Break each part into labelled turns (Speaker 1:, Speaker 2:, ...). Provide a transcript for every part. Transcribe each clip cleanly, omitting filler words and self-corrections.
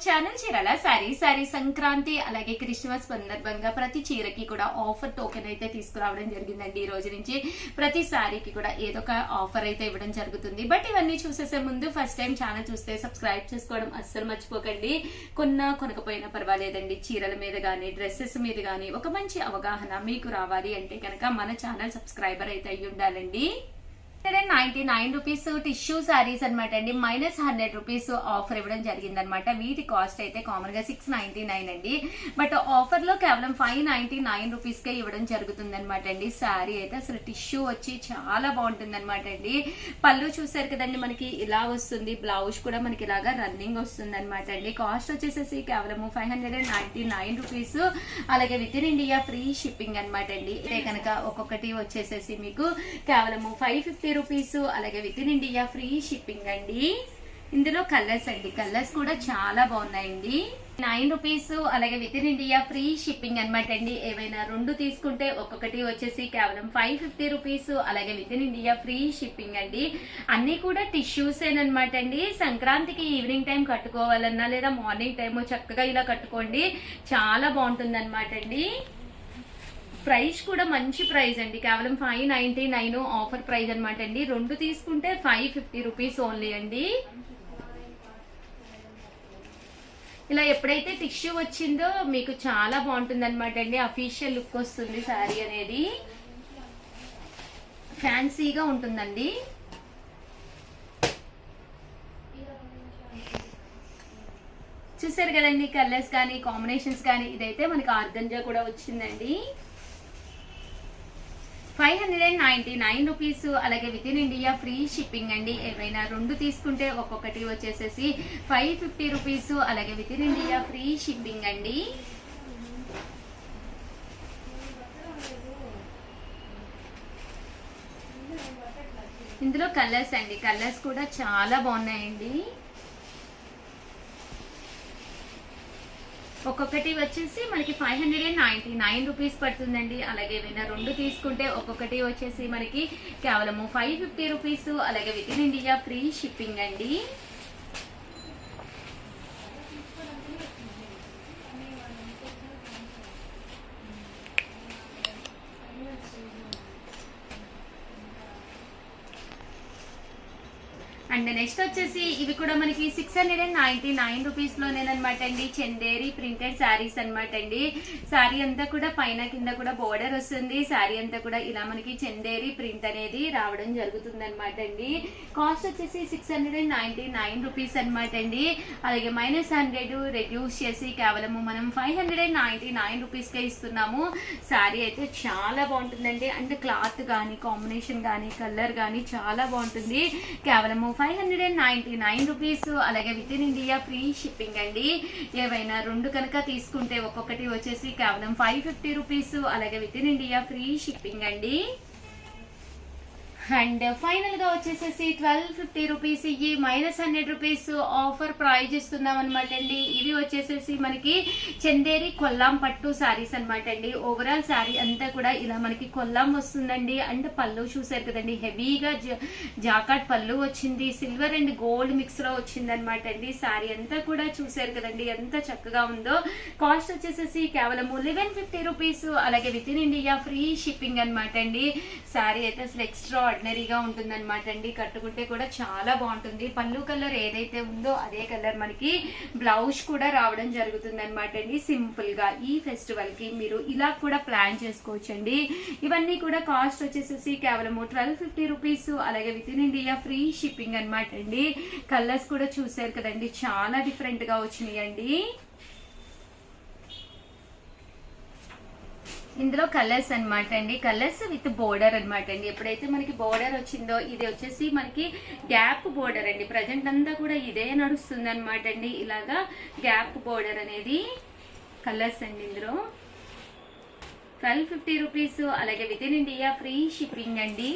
Speaker 1: Channel చీరల sorry Sankranti అలాగే Christmas సందర్భంగా ప్రతి చీరకి కూడా ఆఫర్ టోకెన్ అయితే తీసుకురావడం జరిగిందండి. ఈ రోజు నుంచి ప్రతి సారీకి కూడా ఏదో ఒక ఆఫర్ అయితే ఇవ్వడం జరుగుతుంది. బట్ ఇవన్నీ చూసేసే ముందు ఫస్ట్ టైం ఛానల్ చూస్తే సబ్స్క్రైబ్ చేసుకోవడం అస్సలు మర్చిపోకండి. కొనకపోయినా పర్వాలేదండి, చీరల మీద గానీ డ్రెస్సెస్ మీద గానీ ఒక మంచి అవగాహన మీకు రావాలి అంటే కనుక మన ఛానల్ సబ్స్క్రైబర్ అయితే అయ్యి ఉండాలండి. 199 రూపీస్ టిష్యూ సారీస్ అనమాట అండి. -100 రూపీస్ ఆఫర్ ఇవ్వడం జరిగింది అనమాట. వీటి కాస్ట్ అయితే కామన్ గా 699 అండి. బట్ ఆఫర్ లో కేవలం 599 రూపీస్ కే ఇవ్వడం జరుగుతుంది అనమాట అండి. సారీ అయితే అసలు టిష్యూ వచ్చి చాలా బాగుంటుంది అనమాట అండి. పళ్ళు చూసారు కదండి, మనకి ఇలా వస్తుంది. బ్లౌజ్ కూడా మనకి ఇలాగా రన్నింగ్ వస్తుంది అనమాట అండి. కాస్ట్ వచ్చేసేసి కేవలం 599 రూపీస్. అలాగే within India free shipping అనమాట అండి. ఇదే కనుక ఒక్కొక్కటి వచ్చేసేసి మీకు కేవలం 550 రూపీస్. అలాగే within India free shipping అండి. ఇందులో కలర్స్ అండి, కలర్స్ కూడా చాలా బాగున్నాయండి. 9 రూపీస్. అలాగే within India free shipping అనమాట అండి. ఏవైనా రెండు తీసుకుంటే ఒక్కొక్కటి వచ్చేసి కేవలం 550 రూపీస్. అలాగే within India free shipping అండి. అన్ని కూడా టిష్యూస్ అనమాట అండి. సంక్రాంతికి ఈవినింగ్ టైం కట్టుకోవాలన్నా లేదా మార్నింగ్ టైం చక్కగా ఇలా కట్టుకోండి, చాలా బాగుంటుంది అనమాట అండి. ప్రైస్ కూడా మంచి ప్రైస్ అండి, కేవలం 599 ఆఫర్ ప్రైస్ అనమాట అండి. రెండు తీసుకుంటే 550 రూపీస్ ఓన్లీ అండి. ఇలా ఎప్పుడైతే టిష్యూ వచ్చిందో మీకు చాలా బాగుంటుంది అనమాట అండి. అఫీషియల్ లుక్ వస్తుంది శారీ అనేది, ఫ్యాన్సీగా ఉంటుందండి. చూసారు కదండి కలర్స్ కానీ కాంబినేషన్స్ కానీ. ఇదైతే మనకి ఆర్గంజా కూడా వచ్చిందండి. 599 రూపీస్. అలాగే within India free shipping అండి. ఏవైనా రెండు తీసుకుంటే ఒక్కొక్కటి వచ్చేసేసి 550 రూపీస్. అలాగే within India free shipping అండి. ఇందులో కలర్స్ అండి, కలర్స్ కూడా చాలా బాగున్నాయండి. ఒక్కొక్కటి వచ్చేసి మనకి 599 రూపీస్ పడుతుందండి. అలాగే ఏమైనా రెండు తీసుకుంటే ఒక్కొక్కటి వచ్చేసి మనకి కేవలం 550 రూపీస్. అలాగే within India free shipping అండి. అండ్ నెక్స్ట్ వచ్చేసి ఇవి కూడా మనకి 699 రూపీస్ లోనేనమాట అండి. చందేరి ప్రింటెడ్ శారీస్ అనమాట అండి. శారీ అంతా కూడా పైన కింద కూడా బోర్డర్ వస్తుంది. శారీ అంతా కూడా ఇలా మనకి చందేరి ప్రింట్ అనేది రావడం జరుగుతుంది అనమాట అండి. కాస్ట్ వచ్చేసి 699 రూపీస్ అనమాట అండి. అలాగే -100 రెడ్యూస్ చేసి కేవలము మనం 599 రూపీస్ కే ఇస్తున్నాము. శారీ అయితే చాలా బాగుంటుందండి. అంటే క్లాత్ కానీ కాంబినేషన్ కానీ కలర్ కానీ చాలా బాగుంటుంది. కేవలము 599 రూపీస్. అలాగే within India free shipping అండి. ఏవైనా రెండు కనుక తీసుకుంటే ఒక్కొక్కటి వచ్చేసి కేవలం 550 రూపీస్. అలాగే within India free shipping అండి. అండ్ ఫైనల్ గా వచ్చేసేసి 1250 రూపీస్. ఇవి -100 రూపీస్ ఆఫర్ ప్రైజ్ ఇస్తున్నాం అనమాట అండి. ఇవి వచ్చేసేసి మనకి చందేరి కొల్లాం పట్టు శారీస్ అనమాట అండి. ఓవరాల్ శారీ అంతా కూడా ఇలా మనకి కొల్లాం వస్తుందండి. అండ్ పళ్ళు చూసారు కదండి, హెవీగా జాకాట్ పళ్ళు వచ్చింది. సిల్వర్ అండ్ గోల్డ్ మిక్స్ లో వచ్చింది అనమాట అండి. శారీ అంతా కూడా చూసారు కదండి ఎంత చక్కగా ఉందో. కాస్ట్ వచ్చేసేసి కేవలం 1150 రూపీస్. అలాగే within India free shipping అనమాట అండి. శారీ అయితే అసలు ఎక్స్ట్రా ఆర్డినరీగా ఉంటుంది అనమాట అండి. కట్టుకుంటే కూడా చాలా బాగుంటుంది. పళ్ళు కలర్ ఏదైతే ఉందో అదే కలర్ మనకి బ్లౌజ్ కూడా రావడం జరుగుతుంది అనమాట అండి. సింపుల్ గా ఈ ఫెస్టివల్ కి మీరు ఇలా కూడా ప్లాన్ చేసుకోవచ్చండి. ఇవన్నీ కూడా కాస్ట్ వచ్చేసేసి కేవలం 1250 రూపీస్. అలాగే within India free shipping అనమాట అండి. కలర్స్ కూడా చూసారు కదండి, చాలా డిఫరెంట్ గా వచ్చినాయండి. ఇందులో కలర్స్ అనమాట అండి, కలర్స్ విత్ బోర్డర్ అనమాట అండి. ఎప్పుడైతే మనకి బోర్డర్ వచ్చిందో ఇది వచ్చేసి మనకి గ్యాప్ బోర్డర్ అండి. ప్రజెంట్ అంతా కూడా ఇదే నడుస్తుంది అనమాట అండి. ఇలాగా గ్యాప్ బోర్డర్ అనేది కలర్స్ అండి. ఇందులో 1250 రూపీస్. అలాగే within India free shipping అండి.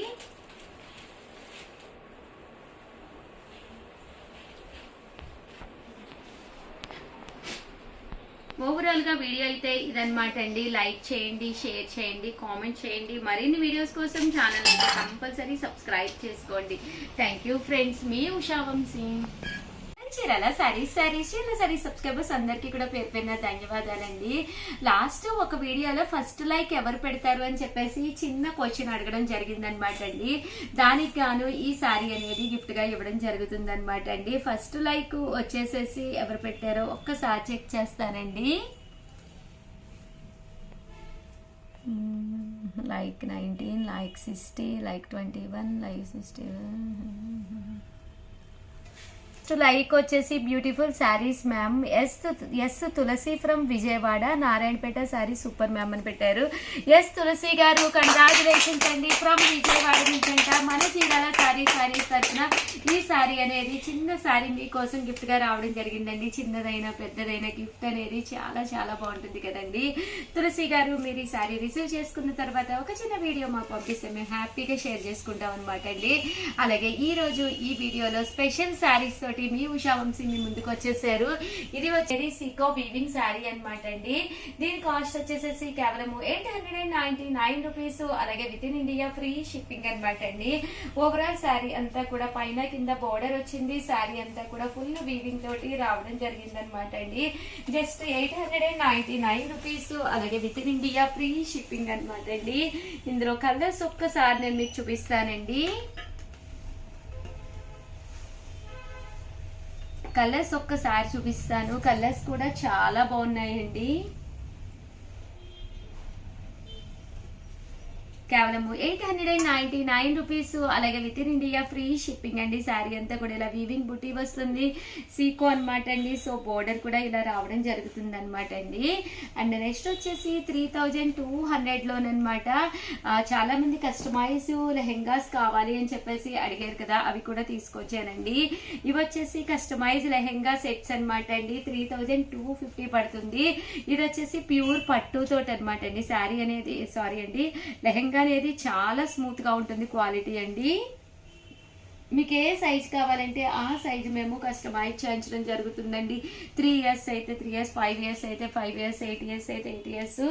Speaker 1: ఓవరాల్ గా వీడియో అయితే ఇదన్నమాట అండి. లైక్ చేయండి, షేర్ చేయండి, కామెంట్ చేయండి. మరిన్ని వీడియోస్ కోసం ఛానల్ అయితే కంపల్సరీ సబ్స్క్రైబ్ చేసుకోండి. థ్యాంక్ యూ ఫ్రెండ్స్, మీ ఉషా వంశీ. చీరాల సారీస్ సబ్స్క్రైబర్స్ అందరికీ కూడా పేరు పేరున ధన్యవాదాలండి. లాస్ట్ ఒక వీడియోలో ఫస్ట్ లైక్ ఎవరు పెడతారు అని చెప్పేసి చిన్న క్వశ్చన్ అడగడం జరిగిందనమాట అండి. దానికి గాను ఈ సారీ అనేది గిఫ్ట్ గా ఇవ్వడం జరుగుతుంది అనమాట అండి. ఫస్ట్ లైక్ వచ్చేసేసి ఎవరు పెట్టారో ఒక్కసారి చెక్ చేస్తానండి. like 19, like 60, like 21, like 61. So like వచ్చేసి beautiful saris ma'am. S Tulasi from Vijayawada, Narayanpet sari super ma'am అని పెట్టారు. ఎస్ తులసి గారు కంగ్రాచులేషన్స్ అండి. ఫ్రమ్ విజయవాడ నుంచి అంట. మన చీరాల సారీస్ తరఫున ఈ శారీ అనేది చిన్న శారీ మీకోసం గిఫ్ట్ గా రావడం జరిగిందండి. చిన్నదైనా పెద్దదైనా గిఫ్ట్ అనేది చాలా చాలా బాగుంటుంది కదండి. తులసి గారు మీరు ఈ శారీ రిసీవ్ చేసుకున్న తర్వాత ఒక చిన్న వీడియో మాకు పంపిస్తే మేము హ్యాపీగా షేర్ చేసుకుంటాం అనమాట అండి. అలాగే ఈ రోజు ఈ వీడియోలో స్పెషల్ శారీస్ తోటి మీ ఉషా వంశీ మీ ముందుకు వచ్చేసారు. ఇది వచ్చేది సీకో వీవింగ్ శారీ అనమాట అండి. దీని కాస్ట్ వచ్చేసేసి కేవలం 899 రూపీస్. అలాగే within India free shipping అనమాట అండి. ఓవరాల్ శారీ అంతా కూడా పైన కింద బోర్డర్ వచ్చింది. శారీ అంతా కూడా ఫుల్ వీవింగ్ తోటి రావడం జరిగింది అనమాట అండి. Just 899 rupees. అలాగే within India free shipping అనమాట అండి. ఇందులో కలర్స్ ఒక్కసారి నేను మీకు చూపిస్తానండి. కలర్స్ ఒక్కసారి చూపిస్తాను. కలర్స్ కూడా చాలా బాగున్నాయండి. కేవలం 899 రూపీస్. అలాగే within India free shipping అండి. శారీ అంతా కూడా ఇలా వీవింగ్ బుటీ వస్తుంది. సీకో అనమాట అండి. సో బోర్డర్ కూడా ఇలా రావడం జరుగుతుంది అనమాట అండి. అండ్ నెక్స్ట్ వచ్చేసి 3200లోనమాట. చాలా మంది కస్టమైజ్ లెహెంగాస్ కావాలి అని చెప్పేసి అడిగారు కదా, అవి కూడా తీసుకొచ్చానండి. ఇవి వచ్చేసి కస్టమైజ్ లెహెంగా సెట్స్ అనమాట అండి. 3250 పడుతుంది. ఇది వచ్చేసి ప్యూర్ పట్టు తోటి అనమాట అండి. శారీ అనేది లెహెంగా అనేది చాలా స్మూత్ గా ఉంటుంది క్వాలిటీ అండి. మీకు ఏ సైజ్ కావాలంటే ఆ సైజు మేము కస్టమైజ్ చేయించడం జరుగుతుందండి. 3 ఇయర్స్ అయితే 3 ఇయర్స్, 5 ఇయర్స్ అయితే 5 ఇయర్స్, 8 ఇయర్స్ అయితే 8 ఇయర్స్.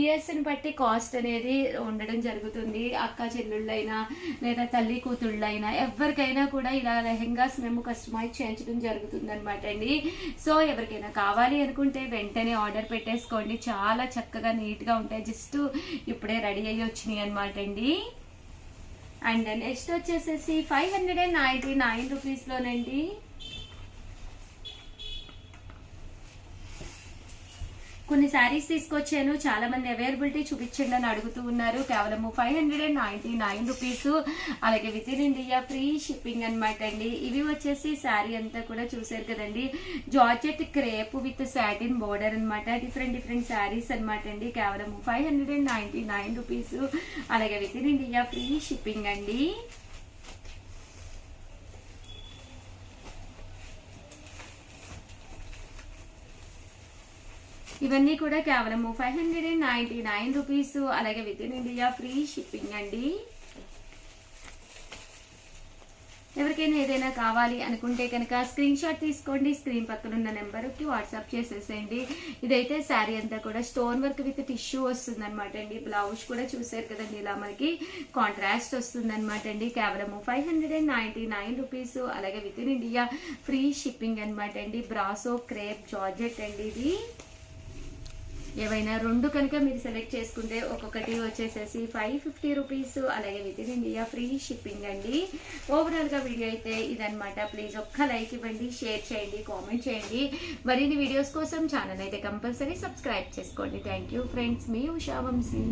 Speaker 1: ఇయర్స్ని బట్టి కాస్ట్ అనేది ఉండడం జరుగుతుంది. అక్క చెల్లుళ్ళైనా లేదా తల్లి కూతుళ్ళైనా ఎవరికైనా కూడా ఇలా లెహెంగాస్ మేము కస్టమైజ్ చేయించడం జరుగుతుంది అనమాట అండి. సో ఎవరికైనా కావాలి అనుకుంటే వెంటనే ఆర్డర్ పెట్టేసుకోండి. చాలా చక్కగా నీట్గా ఉంటాయి. జస్ట్ ఇప్పుడే రెడీ అయ్యి వచ్చినాయి అనమాట అండి. అండ్ నెక్స్ట్ వచ్చేసేసి 599 రూపీస్లోనండి. కొన్ని శారీస్ తీసుకొచ్చాను. చాలా మంది అవైలబిలిటీ చూపించండి అని అడుగుతూ ఉన్నారు. కేవలం 599 రూపీస్. అలాగే within India free shipping అనమాట అండి. ఇవి వచ్చేసి శారీ అంతా కూడా చూసారు కదండి. Georgette crepe with satin border అనమాట. డిఫరెంట్ శారీస్ అనమాట అండి. కేవలం 599 రూపీస్. అలాగే within India free shipping అండి. ఇవన్నీ కూడా కేవలం 599 రూపీస్. అలాగే within India free shipping అండి. ఎవరికైనా ఏదైనా కావాలి అనుకుంటే కనుక స్క్రీన్ షాట్ తీసుకోండి. స్క్రీన్ పక్కన ఉన్న నెంబర్కి వాట్సాప్ చేసేసేయండి. ఇదైతే శారీ అంతా కూడా స్టోన్ వర్క్ విత్ టిష్యూ వస్తుంది అనమాట అండి. బ్లౌజ్ కూడా చూసారు కదండి, ఇలా మనకి కాంట్రాస్ట్ వస్తుంది అనమాట అండి. కేవలం 599 రూపీస్. అలాగే within India free shipping అనమాట అండి. బ్రాసో క్రేప్ జార్జెట్ అండి. ఇది ఏవైనా రెండు కనుక మీరు సెలెక్ట్ చేసుకుంటే ఒక్కొక్కటి వచ్చేసేసి 550 రూపీస్. అలాగే within India free shipping అండి. ఓవరాల్గా వీడియో అయితే ఇదనమాట. ప్లీజ్ ఒక్క లైక్ ఇవ్వండి, షేర్ చేయండి, కామెంట్ చేయండి. మరిన్ని వీడియోస్ కోసం ఛానల్ అయితే కంపల్సరీ సబ్స్క్రైబ్ చేసుకోండి. Thank you friends. మీ ఉషా వంశీ.